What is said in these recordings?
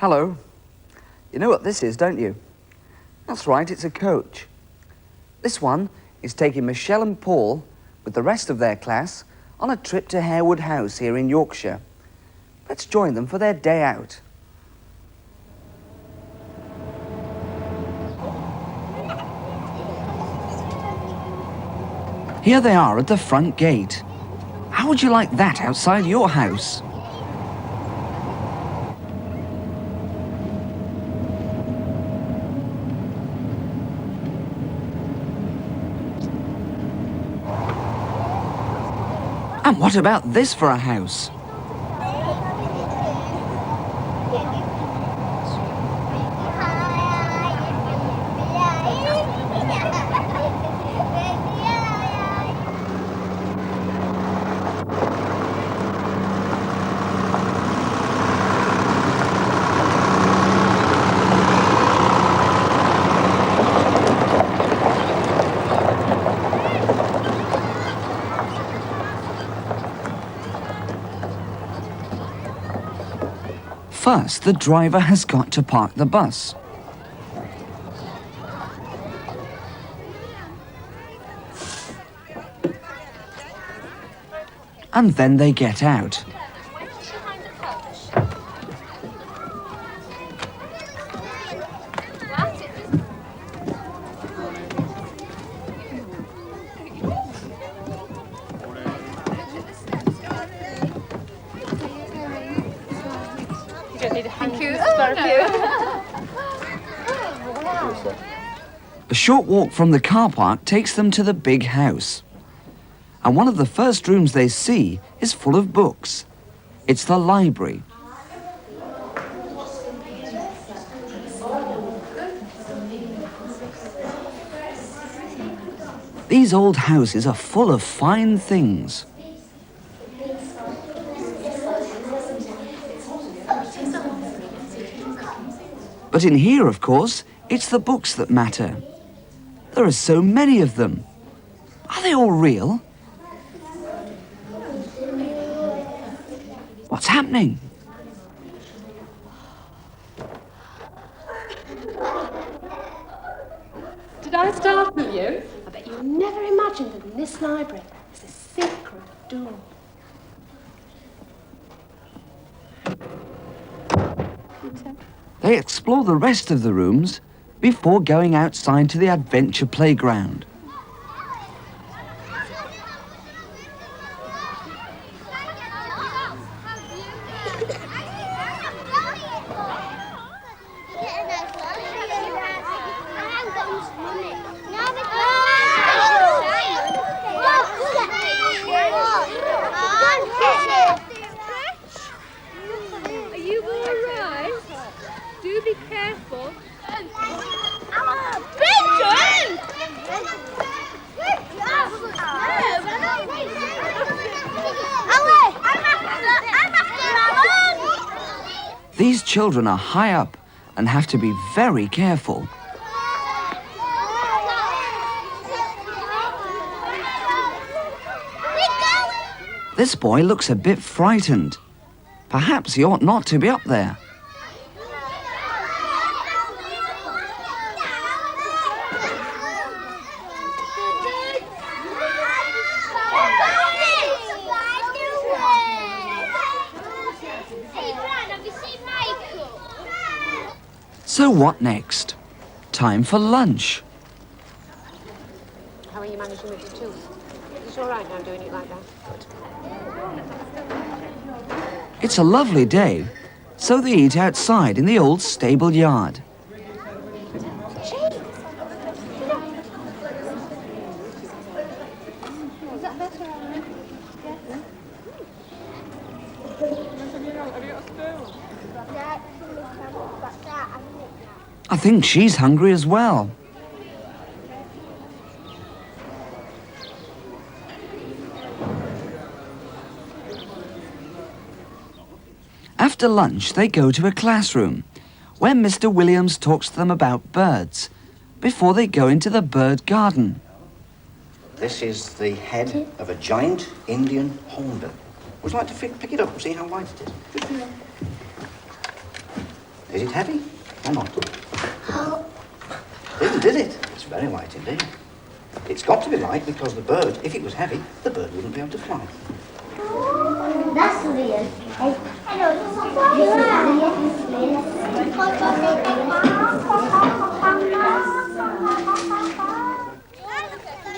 Hello. You know what this is, don't you? That's right, it's a coach. This one is taking Michelle and Paul, with the rest of their class, on a trip to Harewood House here in Yorkshire. Let's join them for their day out. Here they are at the front gate. How would you like that outside your house? And what about this for a house? First, the driver has got to park the bus. And then they get out. A short walk from the car park takes them to the big house. And one of the first rooms they see is full of books. It's the library. These old houses are full of fine things. But in here, of course, it's the books that matter. There are so many of them. Are they all real? What's happening? Did I startle you? I bet you never imagined that in this library there's a secret door. They explore the rest of the rooms before going outside to the adventure playground. Are you all right? Do be careful. These children are high up and have to be very careful. This boy looks a bit frightened. Perhaps he ought not to be up there. So what next? Time for lunch. How are you managing with your tooth? It's all right now doing it like that? Good. It's a lovely day, so they eat outside in the old stable yard. I think she's hungry as well. After lunch, they go to a classroom where Mr. Williams talks to them about birds before they go into the bird garden. This is the head of a giant Indian hornbill. Would you like to pick it up and see how white it is? Good for you. Is it heavy or not? Did it? It's very light indeed. It's got to be light because the bird, if it was heavy, the bird wouldn't be able to fly. That's Liam. Hello.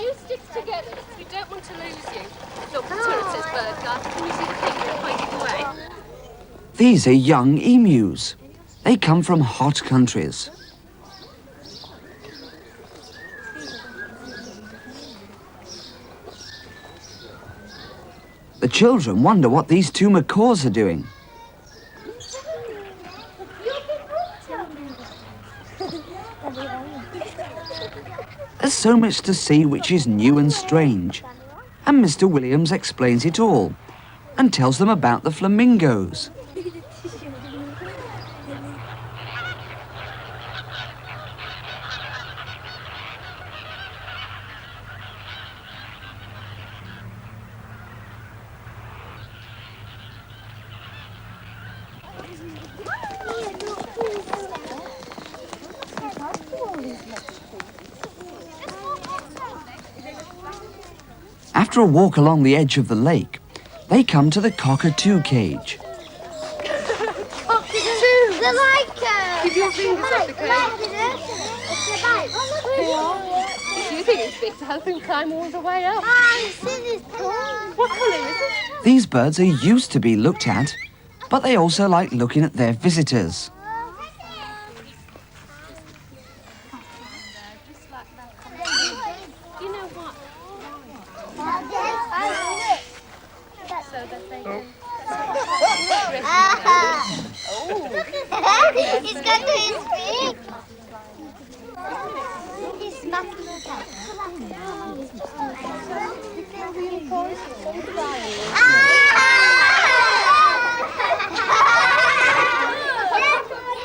You stick together. We don't want to lose you. Look, the turret says bird guard. Can you see the penguin pointing away? These are young emus. They come from hot countries. The children wonder what these two macaws are doing. There's so much to see which is new and strange, and Mr. Williams explains it all and tells them about the flamingos. After a walk along the edge of the lake, they come to the cockatoo cage. The like. Keep your fingers off the cage. You think it's big to help him climb all the way up? What colour is it? These birds are used to be looked at, but they also like looking at their visitors. You know what? He's got to his feet. He's smacking his head.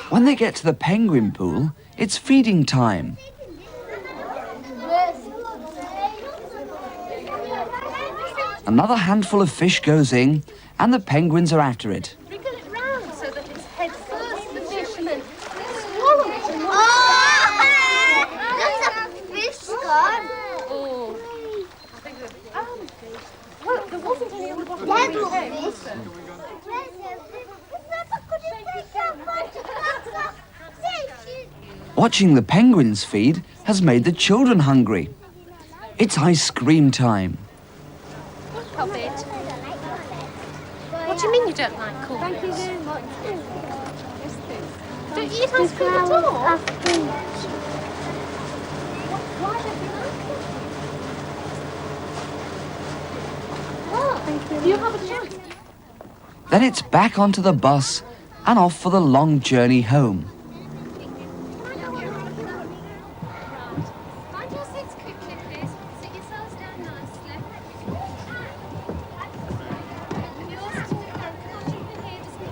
When they get to the penguin pool, it's feeding time. Another handful of fish goes in, and the penguins are after it. Wriggle it round so that it's head first to the fish and then swallow it. That's a fish, Scott. Oh. Well, there wasn't any on the bottom of Dead the fish. Watching the penguins feed has made the children hungry. It's ice cream time. What of it? What do you mean you don't like cool? Thank you very much. Don't you eat ice cream at all? You have a chance. Then it's back onto the bus and off for the long journey home. Find your seats quickly, please. Sit yourselves down nicely. Yours to the front. Not you can hear, just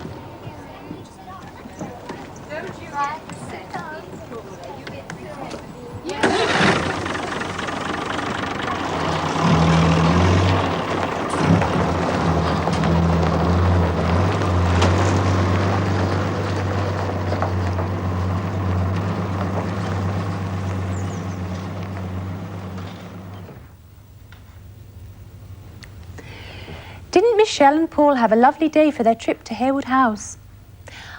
don't you get set. You get Didn't Michelle and Paul have a lovely day for their trip to Harewood House?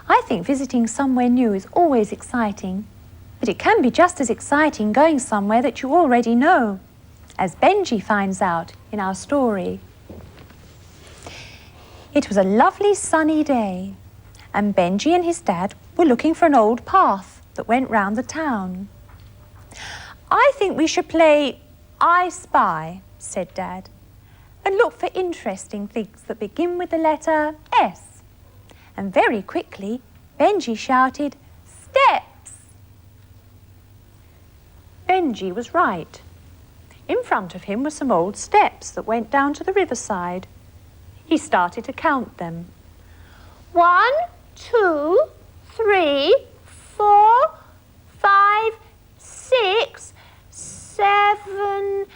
I think visiting somewhere new is always exciting, but it can be just as exciting going somewhere that you already know, as Benji finds out in our story. It was a lovely sunny day, and Benji and his dad were looking for an old path that went round the town. I think we should play I Spy, said Dad, and look for interesting things that begin with the letter S. And very quickly, Benji shouted, steps! Benji was right. In front of him were some old steps that went down to the riverside. He started to count them. 1, 2, 3, 4, 5, 6, 7...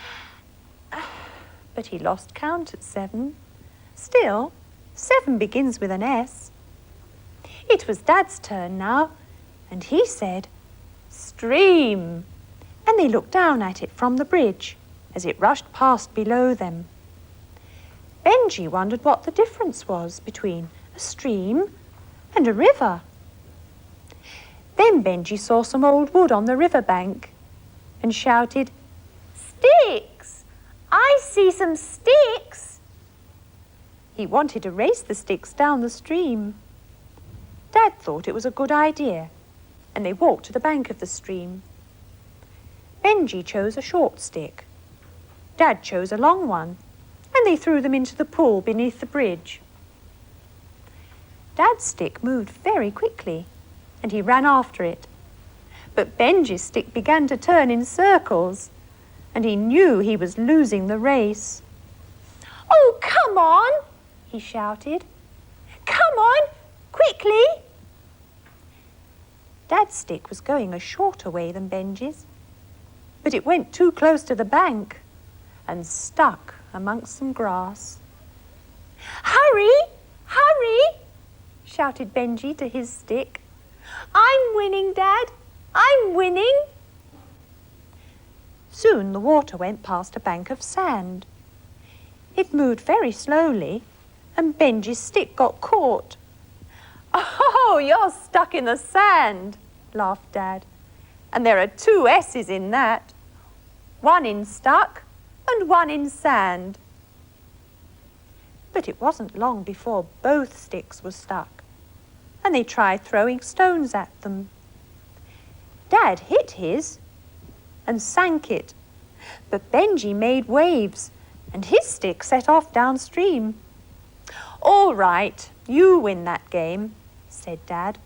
But he lost count at 7. Still, 7 begins with an S. It was Dad's turn now, and he said, "Stream!" And they looked down at it from the bridge as it rushed past below them. Benji wondered what the difference was between a stream and a river. Then Benji saw some old wood on the riverbank and shouted, "Sticks! I see some sticks!" He wanted to race the sticks down the stream. Dad thought it was a good idea, and they walked to the bank of the stream. Benji chose a short stick. Dad chose a long one, and they threw them into the pool beneath the bridge. Dad's stick moved very quickly, and he ran after it. But Benji's stick began to turn in circles, and he knew he was losing the race. "Oh, come on!" he shouted. "Come on, quickly!" Dad's stick was going a shorter way than Benji's, but it went too close to the bank and stuck amongst some grass. "Hurry! Hurry!" shouted Benji to his stick. "I'm winning, Dad! I'm winning!" Soon the water went past a bank of sand. It moved very slowly, and Benji's stick got caught. "Oh, you're stuck in the sand," laughed Dad. "And there are 2 S's in that. One in stuck and one in sand." But it wasn't long before both sticks were stuck, and they tried throwing stones at them. Dad hit his and sank it, but Benji made waves, and his stick set off downstream. "All right, you win that game," said Dad.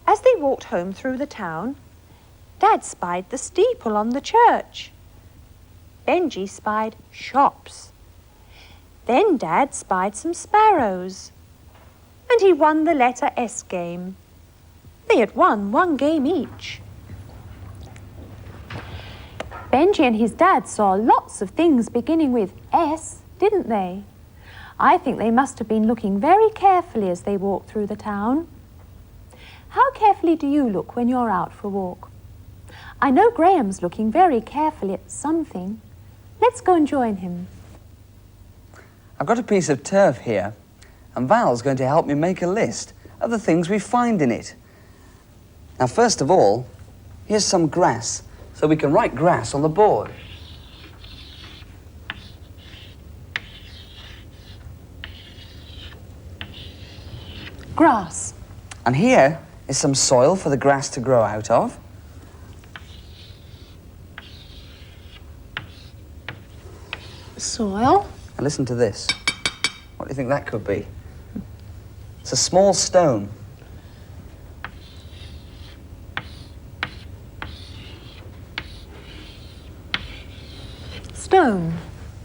As they walked home through the town, Dad spied the steeple on the church. Benji spied shops. Then Dad spied some sparrows, and he won the letter S game. They had won 1 game each. Benji and his dad saw lots of things beginning with S, didn't they? I think they must have been looking very carefully as they walked through the town. How carefully do you look when you're out for a walk? I know Graham's looking very carefully at something. Let's go and join him. I've got a piece of turf here, and Val's going to help me make a list of the things we find in it. Now, first of all, here's some grass, so we can write grass on the board. Grass. And here is some soil for the grass to grow out of. Soil. And listen to this. What do you think that could be? It's a small stone. Stone.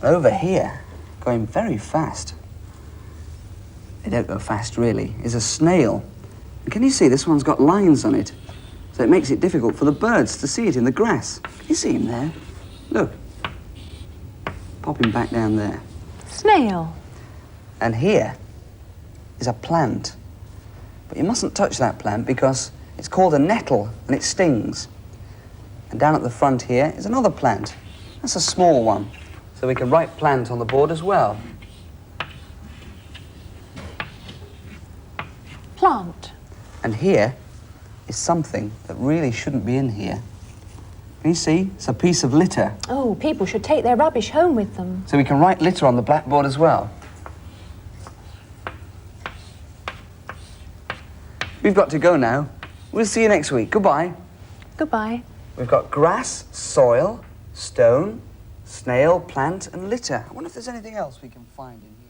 Over here, going very fast. They don't go fast, really. Is a snail. And can you see this one's got lines on it? So it makes it difficult for the birds to see it in the grass. Can you see him there? Look. Popping back down there. Snail. And here is a plant. But you mustn't touch that plant because it's called a nettle and it stings. And down at the front here is another plant. That's a small one. So we can write plant on the board as well. Plant. And here is something that really shouldn't be in here. Can you see? It's a piece of litter. Oh, people should take their rubbish home with them. So we can write litter on the blackboard as well. We've got to go now. We'll see you next week. Goodbye. Goodbye. We've got grass, soil, stone, snail, plant and litter. I wonder if there's anything else we can find in here.